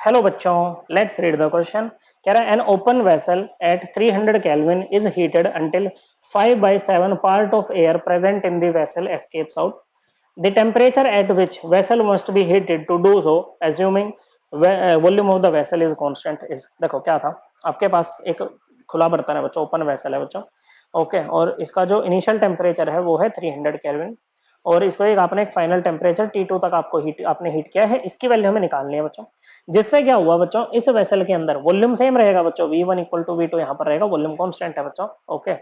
Hello बच्चों, let's read the question. कह रहा है an open vessel at 300 kelvin is heated until 5/7 part of air present in the vessel escapes out. The temperature at which vessel must be heated to do so assuming volume of the vessel is constant is. देखो क्या था, आपके पास एक खुला बर्तन है बच्चों, open vessel है बच्चों, ओके, और इसका जो इनिशियल टेम्परेचर है वो है 300 केल्विन, और इसको एक आपने एक फाइनल टेम्परेचर T2 तक आपको आपने हीट किया है, इसकी वैल्यू हमें निकालनी है बच्चों। जिससे क्या हुआ बच्चों, इस वेसल के अंदर वॉल्यूम सेम रहेगा बच्चों, V1 इक्वल टू V2 यहाँ पर रहेगा, वॉल्यूम कांस्टेंट है बच्चों, ओके।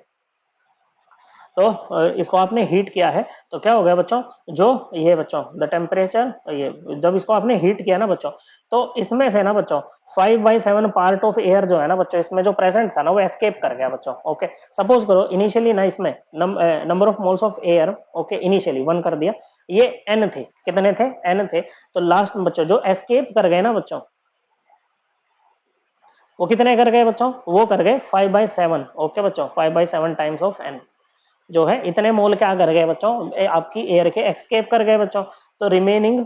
तो इसको आपने हीट किया है तो क्या हो गया बच्चों, जो ये बच्चों द टेम्परेचर, ये जब इसको आपने हीट किया ना बच्चों, तो इसमें से ना बच्चों 5/7 पार्ट ऑफ एयर जो है ना बच्चों, इसमें जो प्रेजेंट था ना वो एस्केप कर गया बच्चों, ओके। सपोज करो इनिशियली ना इसमें number of moles of air, okay, initially 1 कर दिया, ये n थे, कितने थे, n थे, तो लास्ट में बच्चों जो एस्केप कर गए ना बच्चों, वो कितने कर गए बच्चों, वो कर गए 5/7, ओके बच्चों, 5/7 टाइम्स ऑफ n जो है, इतने मोल क्या कर गए बच्चों, आपकी एयर के एस्केप कर गए बच्चों। तो रिमेनिंग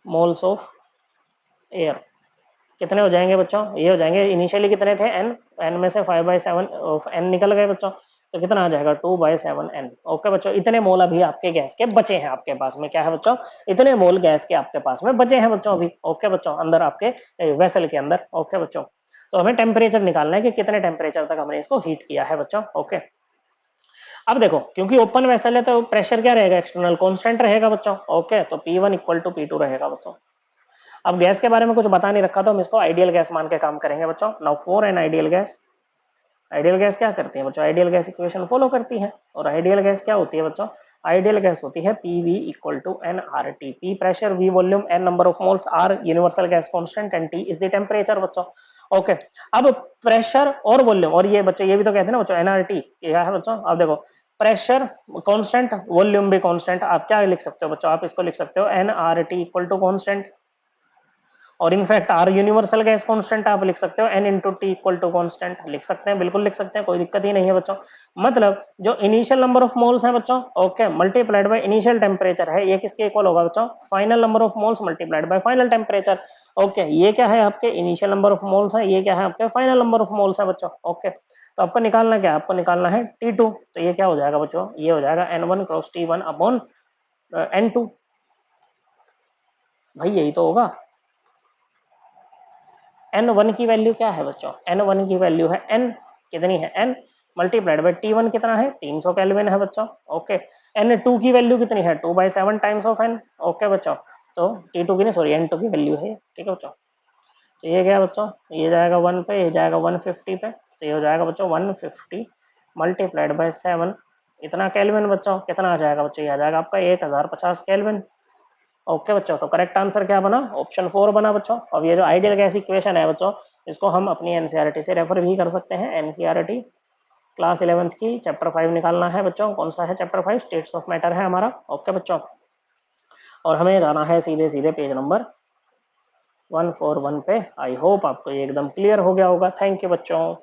मोल्स ऑफ एयर कितने हो जाएंगे बच्चों, ये हो जाएंगे, इनिशियली कितने थे n, n में से 5/7 ऑफ n निकल गए बच्चों, तो कितना आ जाएगा 2/7 n, ओके बच्चों। इतने मोल अभी आपके गैस के बचे हैं आपके पास में, क्या है बच्चों, इतने मोल गैस के आपके पास में बचे हैं बच्चों अभी, ओके बच्चों, अंदर आपके वेसल के अंदर, ओके बच्चों। तो हमें टेम्परेचर निकालना है कि कितने टेम्परेचर तक हमने इसको हीट किया है बच्चों, ओके। अब देखो, क्योंकि ओपन वेसल है तो प्रेशर क्या रहेगा, एक्सटर्नल कांस्टेंट रहेगा बच्चों, ओके। तो P1 इक्वल टू P2 रहेगा बच्चों। अब गैस के बारे में कुछ बता नहीं रखा तो हम इसको आइडियल गैस मान के काम करेंगे बच्चों। Now for an ideal gas, ideal gas क्या करती है बच्चों, आइडियल गैस इक्वेशन फॉलो करती है, और आइडियल गैस क्या होती है बच्चों, आइडियल गैस होती है PV equal to nRT, P pressure, V volume, N number of moles, R universal gas constant and T is the temperature बच्चों, ओके। अब प्रेशर और वॉल्यूम, और ये बच्चों ये भी तो कहते हैं ना बच्चों NRT क्या है बच्चों, अब देखो प्रेशर कांस्टेंट, वॉल्यूम भी कांस्टेंट, आप क्या लिख सकते हो बच्चों, आप इसको लिख सकते हो nRT इक्वल टू कांस्टेंट, और in fact R universal gas constant आप लिख सकते हो, n into T equal to constant लिख सकते हैं, बिल्कुल लिख सकते हैं, कोई दिक्कत ही नहीं है बच्चों। मतलब जो इनिशियल नंबर ऑफ मोल्स हैं बच्चों, okay, multiplied by initial temperature है, ये किसके इक्वल होगा बच्चों, final number of moles multiplied by final temperature, okay. ये क्या है आपके इनिशियल नंबर ऑफ मोल्स है, ये क्या है आपके फाइनल नंबर ऑफ मोल्स है बच्चों, ओके। तो आपको निकालना क्या है, आपको निकालना है T2, तो ये क्या हो जाएगा बच्चों, ये हो जाएगा N1 cross T1 upon N2, भाई यही तो होगा। N1 की वैल्यू क्या है बच्चों, N1 की वैल्यू है N, कितनी है N मल्टीप्लाइड बाय T1 कितना है 300 केल्विन है बच्चों, ओके। N2 की वैल्यू कितनी है 2/7 टाइम्स ऑफ N, ओके बच्चों। तो T2 की नहीं, सॉरी N2 की वैल्यू है, ठीक है बच्चों। तो ये क्या बच्चों, ये जाएगा 1 पे, ये जाएगा 150 पे, तो ये हो जाएगा बच्चों 150 मल्टीप्लाइड बाय 7, इतना केल्विन बच्चों, कितना आ जाएगा बच्चों, ये आ जाएगा आपका 1050 केल्विन, ओके बच्चों। तो करेक्ट आंसर क्या बना, ऑप्शन 4 बना बच्चों। अब ये जो आइडियल गैस इक्वेशन है बच्चों, इसको हम अपनी एनसीईआरटी से रेफर भी कर सकते हैं, एनसीईआरटी क्लास 11th की चैप्टर 5 निकालना है बच्चों, कौन सा है चैप्टर 5, स्टेट्स ऑफ मैटर है हमारा, ओके बच्चों। और हमें जाना है सीधे सीधे पेज नंबर 141 पे। आई होप आपको ये एकदम क्लियर हो गया होगा। थैंक यू बच्चों।